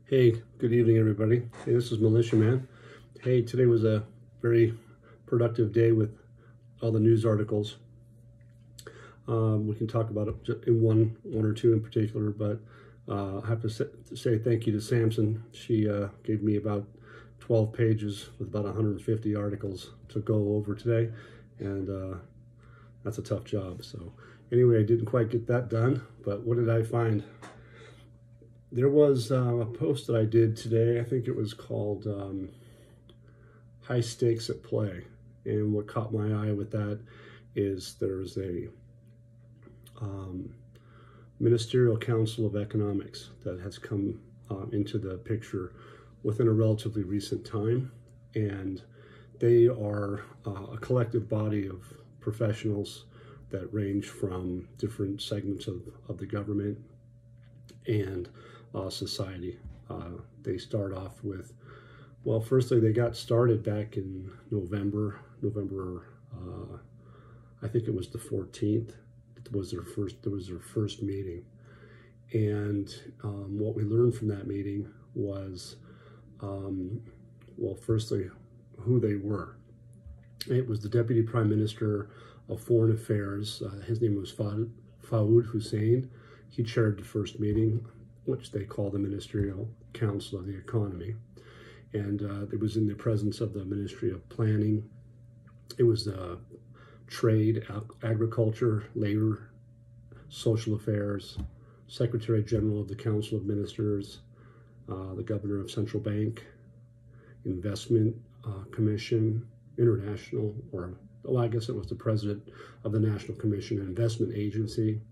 Hey, good evening, everybody. Hey, this is Militia Man. Hey, today was a very productive day with all the news articles. We can talk about it in one or two in particular, but I have to say thank you to Samson. She gave me about 12 pages with about 150 articles to go over today, and that's a tough job. So anyway, I didn't quite get that done, but what did I find? There was a post that I did today. I think it was called High Stakes at Play. And what caught my eye with that is there's a Ministerial Council of Economics that has come into the picture within a relatively recent time. And they are a collective body of professionals that range from different segments of the government and society. They start off with, well, firstly, they got started back in November, I think it was the 14th. It was their first meeting. And what we learned from that meeting was, well, firstly, who they were. It was the Deputy Prime Minister of Foreign Affairs. His name was Fawad Hussein. He chaired the first meeting, which they call the Ministerial Council of the Economy. And it was in the presence of the Ministry of Planning. It was Trade, Agriculture, Labor, Social Affairs, Secretary General of the Council of Ministers, the Governor of Central Bank, Investment Commission, International, I guess it was the President of the National Commission and Investment Agency,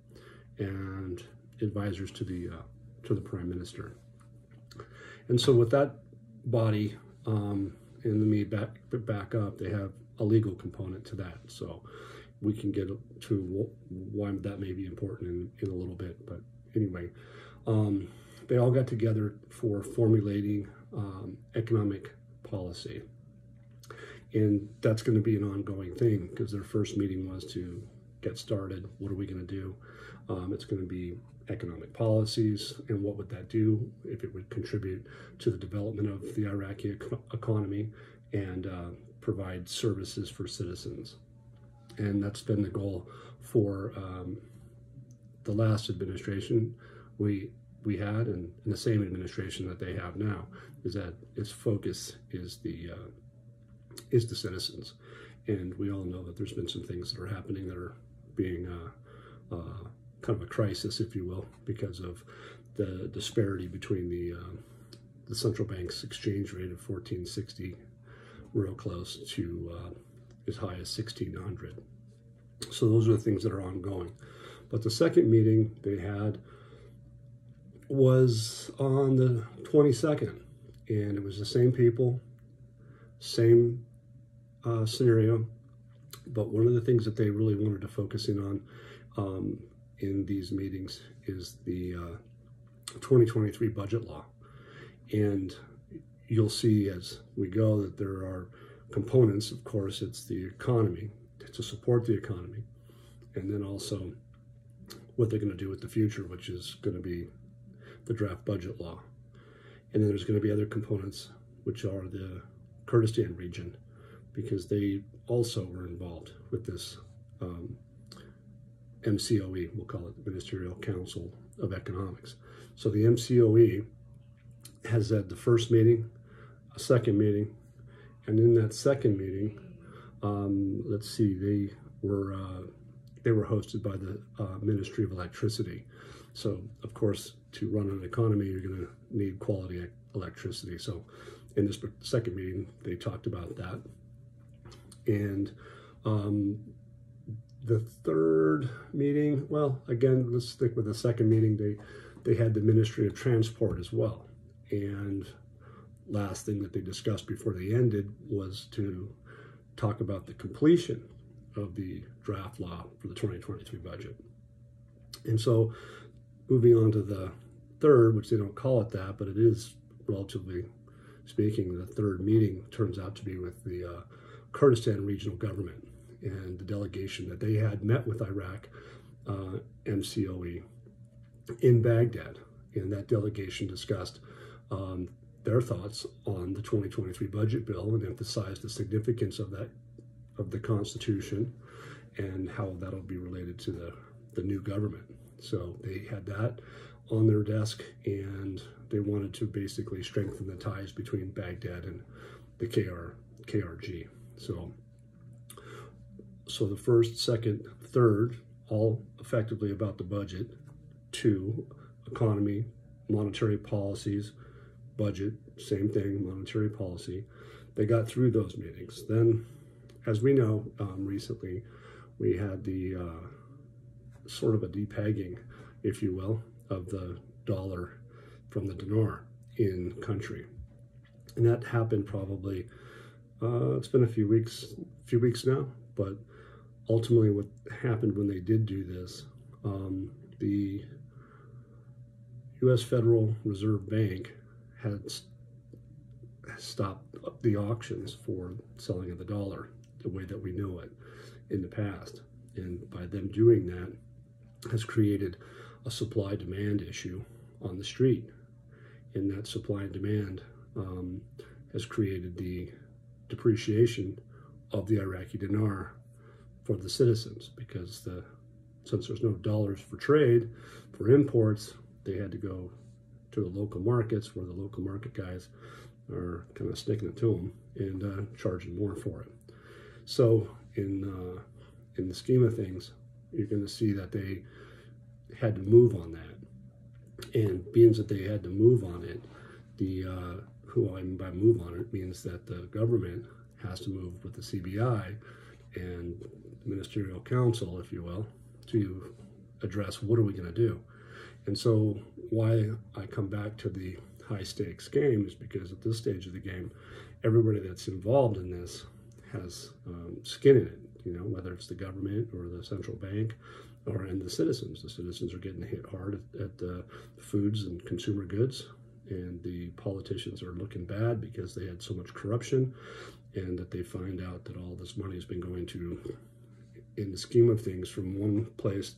and advisors to the Prime Minister. And so with that body, and let me back up, they have a legal component to that. So we can get to why that may be important in a little bit. But anyway, they all got together for formulating economic policy. And that's going to be an ongoing thing because their first meeting was to get started. What are we going to do? It's going to be economic policies, and what would that do if it would contribute to the development of the Iraqi economy and provide services for citizens. And that's been the goal for the last administration we had, and the same administration that they have now, is that its focus is the citizens. And we all know that there's been some things that are happening that are being kind of a crisis, if you will, because of the disparity between the central bank's exchange rate of 1460, real close to as high as 1600. So those are the things that are ongoing. But the second meeting they had was on the 22nd, and it was the same people, same scenario. But one of the things that they really wanted to focus in on in these meetings is the 2023 budget law. And you'll see as we go that there are components. Of course, it's the economy, to support the economy, and then also what they're going to do with the future, which is going to be the draft budget law. And then there's going to be other components, which are the Kurdistan region, because they also were involved with this MCOE, we'll call it the Ministerial Council of Economics. So the MCOE has had the first meeting, a second meeting, and in that second meeting, let's see, they were hosted by the Ministry of Electricity. So of course, to run an economy, you're going to need quality electricity. So in this second meeting, they talked about that. And the third meeting, well, again, let's stick with the second meeting. They had the Ministry of Transport as well. And last thing that they discussed before they ended was to talk about the completion of the draft law for the 2023 budget. And so moving on to the third, which they don't call it that, but it is, relatively speaking, the third meeting turns out to be with the Kurdistan regional government and the delegation that they had met with Iraq MCOE in Baghdad. And that delegation discussed their thoughts on the 2023 budget bill and emphasized the significance of that, of the Constitution, and how that'll be related to the new government. So they had that on their desk, and they wanted to basically strengthen the ties between Baghdad and the KRG. So the first, second, third, all effectively about the budget. 2, economy, monetary policies, budget, same thing, monetary policy. They got through those meetings. Then, as we know, recently, we had the sort of a depegging, if you will, of the dollar from the dinar in country. And that happened probably, it's been a few weeks now, but ultimately what happened when they did do this, the U.S. Federal Reserve Bank had stopped the auctions for selling of the dollar the way that we know it in the past. And by them doing that has created a supply-demand issue on the street. And that supply and demand has created the depreciation of the Iraqi dinar for the citizens, because since there's no dollars for trade, for imports, they had to go to the local markets, where the local market guys are kind of sticking it to them and charging more for it. So in the scheme of things, you're going to see that they had to move on that. And being that they had to move on it, who I mean by move on it means that the government has to move with the CBI and the Ministerial Council, if you will, to address what are we going to do. And so why I come back to the high stakes game is because at this stage of the game, everybody that's involved in this has skin in it, you know, whether it's the government or the central bank and the citizens. The citizens are getting hit hard at the foods and consumer goods, and the politicians are looking bad because they had so much corruption, and that they find out that all this money has been going to, in the scheme of things, from one place,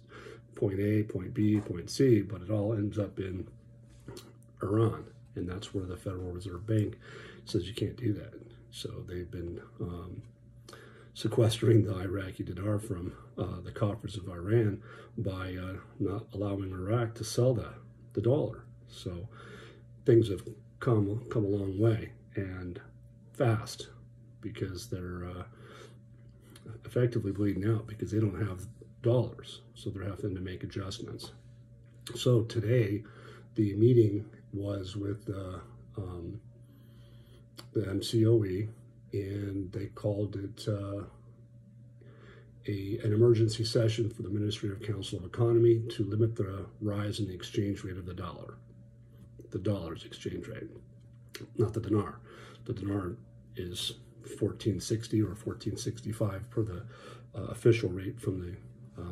point A, point B, point C, but it all ends up in Iran. And that's where the Federal Reserve Bank says you can't do that. So they've been sequestering the Iraqi dinar from the coffers of Iran by not allowing Iraq to sell the dollar. So things have come a long way, and fast, because they're effectively bleeding out because they don't have dollars. So they're having to make adjustments. So today, the meeting was with the MCOE, and they called it an emergency session for the Ministry of Council of Economy to limit the rise in the exchange rate of the dollar's exchange rate, not the dinar. The dinar is 1460 or 1465 per the official rate from the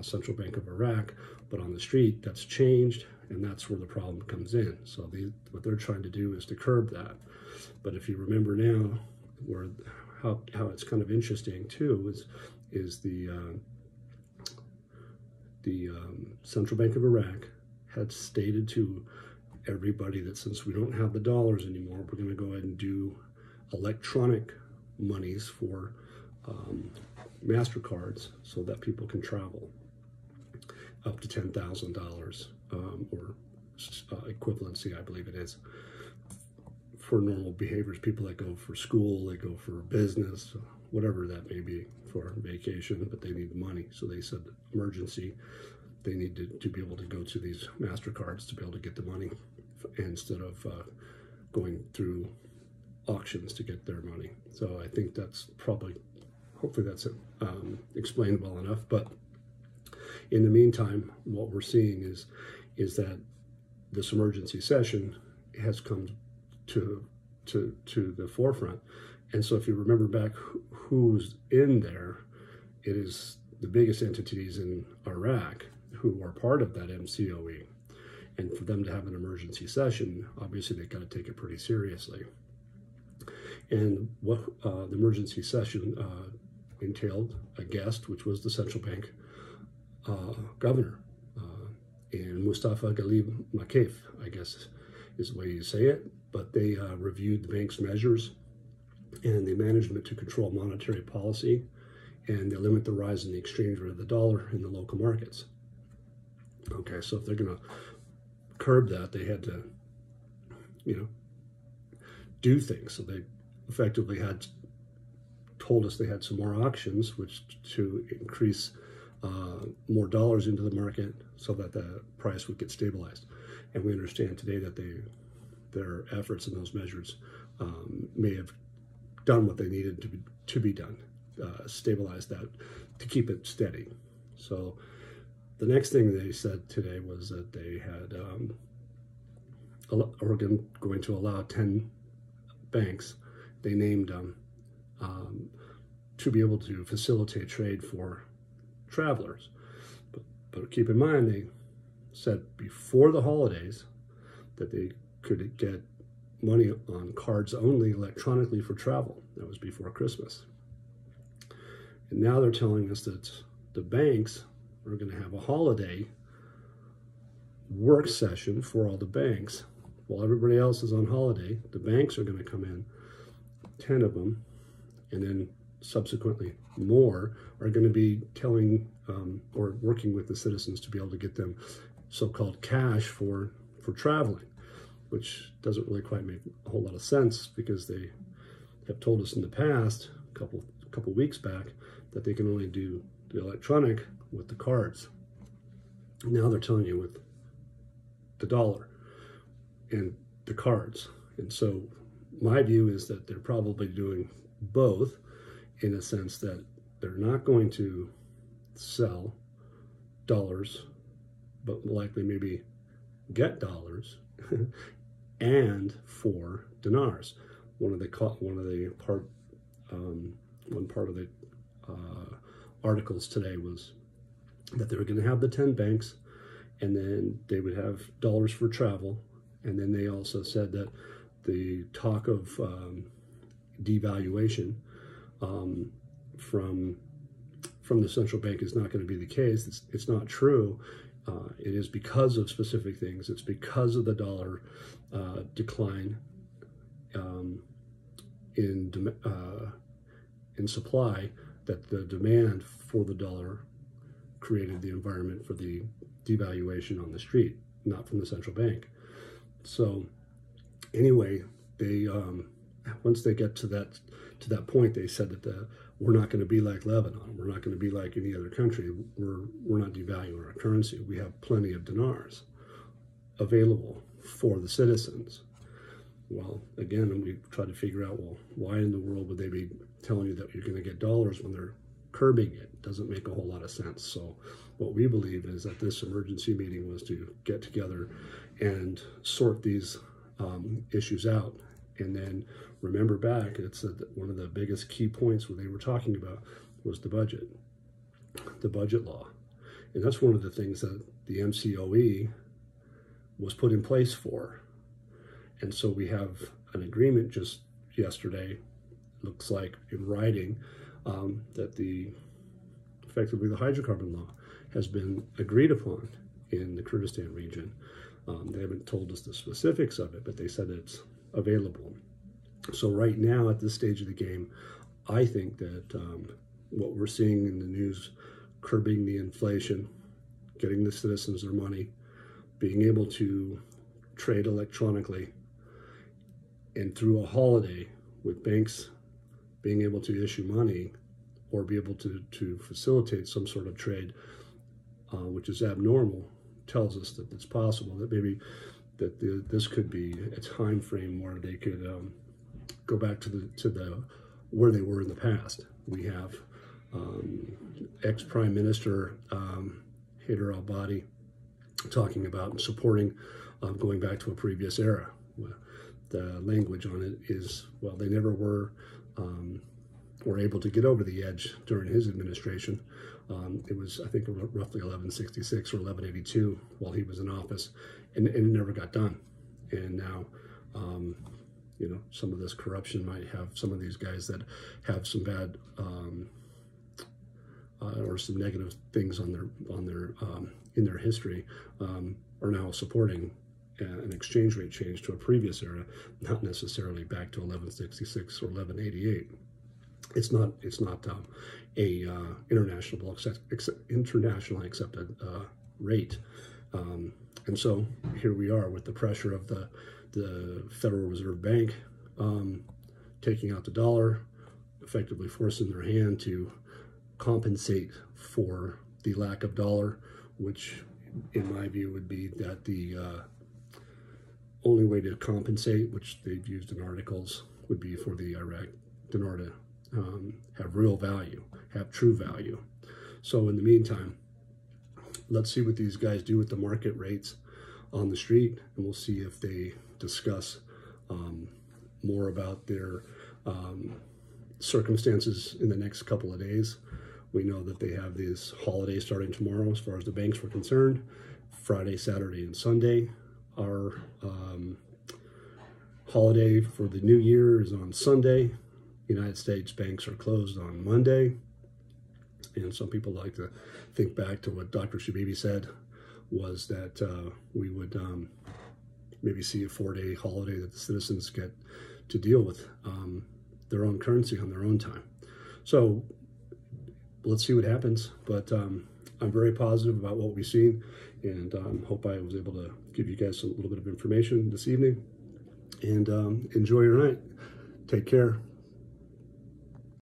Central Bank of Iraq, but on the street that's changed, and that's where the problem comes in. So what they're trying to do is to curb that. But if you remember now, how it's kind of interesting too is the Central Bank of Iraq had stated to everybody that since we don't have the dollars anymore, we're going to go ahead and do electronic monies for MasterCards so that people can travel up to $10,000 or equivalency, I believe it is, for normal behaviors. People that go for school, they go for business, whatever that may be, for vacation, but they need the money. So they said emergency, they need to be able to go to these MasterCards to be able to get the money instead of going through auctions to get their money. So I think that's probably, hopefully that's explained well enough. But in the meantime, what we're seeing is that this emergency session has come to the forefront. And so if you remember back who's in there, it is the biggest entities in Iraq who are part of that MCOE. And for them to have an emergency session, obviously they've got to take it pretty seriously. And what the emergency session entailed a guest, which was the central bank governor, and Mustafa Ghalib Makif, I guess is the way you say it, but they reviewed the bank's measures and the management to control monetary policy, and they limit the rise in the exchange rate of the dollar in the local markets. Okay, so if they're going to curb that, they had to, do things. So they effectively had told us they had some more auctions, which to increase more dollars into the market so that the price would get stabilized. And we understand today that their efforts and those measures may have done what they needed to be done, stabilize that, to keep it steady. So the next thing they said today was that they had are going to allow 10 banks, they named them, to be able to facilitate trade for travelers. But keep in mind, they said before the holidays that they could get money on cards only electronically for travel. That was before Christmas. And now they're telling us that the banks are going to have a holiday work session for all the banks. While everybody else is on holiday, the banks are going to come in, 10 of them, and then subsequently more are going to be telling or working with the citizens to be able to get them so-called cash for traveling, which doesn't really quite make a whole lot of sense, because they have told us in the past, a couple weeks back, that they can only do the electronic with the cards. Now they're telling you with the dollar and the cards. And so my view is that they're probably doing both, in a sense that they're not going to sell dollars, but likely maybe get dollars and for dinars. One part of the articles today was that they were going to have the 10 banks, and then they would have dollars for travel. And then they also said that the talk of devaluation from the central bank is not going to be the case. It's not true. It is because of specific things. It's because of the dollar decline in supply that the demand for the dollar created the environment for the devaluation on the street, not from the central bank. So anyway, they once they get to that point, they said that we're not going to be like Lebanon. We're not going to be like any other country. We're not devaluing our currency. We have plenty of dinars available for the citizens. Well, again, we try to figure out, well, why in the world would they be telling you that you're going to get dollars when they're curbing it? It doesn't make a whole lot of sense. So what we believe is that this emergency meeting was to get together and sort these issues out. And then remember back, it said that one of the biggest key points what they were talking about was the budget law. And that's one of the things that the MCOE was put in place for. And so we have an agreement just yesterday, looks like in writing, that effectively the hydrocarbon law has been agreed upon in the Kurdistan region. They haven't told us the specifics of it, but they said it's available. So right now, at this stage of the game, I think that what we're seeing in the news, curbing the inflation, getting the citizens their money, being able to trade electronically, and through a holiday with banks being able to issue money or be able to facilitate some sort of trade, which is abnormal, tells us that it's possible that maybe that this could be a time frame where they could go back to where they were in the past. We have ex-Prime Minister Haider al-Abadi talking about supporting going back to a previous era. The language on it is, well, they never were able to get over the edge during his administration. It was, I think, roughly 1166 or 1182 while he was in office, and it never got done. And now, some of this corruption might have some of these guys that have some bad or some negative things on their in their history are now supporting an exchange rate change to a previous era, not necessarily back to 1166 or 1188. It's not a internationally accepted rate. And so here we are with the pressure of the Federal Reserve Bank taking out the dollar, effectively forcing their hand to compensate for the lack of dollar, which in my view would be that the only way to compensate, which they've used in articles, would be for the Iraq dinar to have real value, have true value. So in the meantime, let's see what these guys do with the market rates on the street, and we'll see if they discuss more about their circumstances in the next couple of days. We know that they have this holiday starting tomorrow as far as the banks were concerned. Friday, Saturday, and Sunday. Our holiday for the new year is on Sunday. United States banks are closed on Monday. And some people like to think back to what Dr. Shabibi said, was that we would maybe see a 4-day holiday that the citizens get to deal with their own currency on their own time. So let's see what happens. But I'm very positive about what we've seen, and hope I was able to give you guys a little bit of information this evening. And enjoy your night. Take care.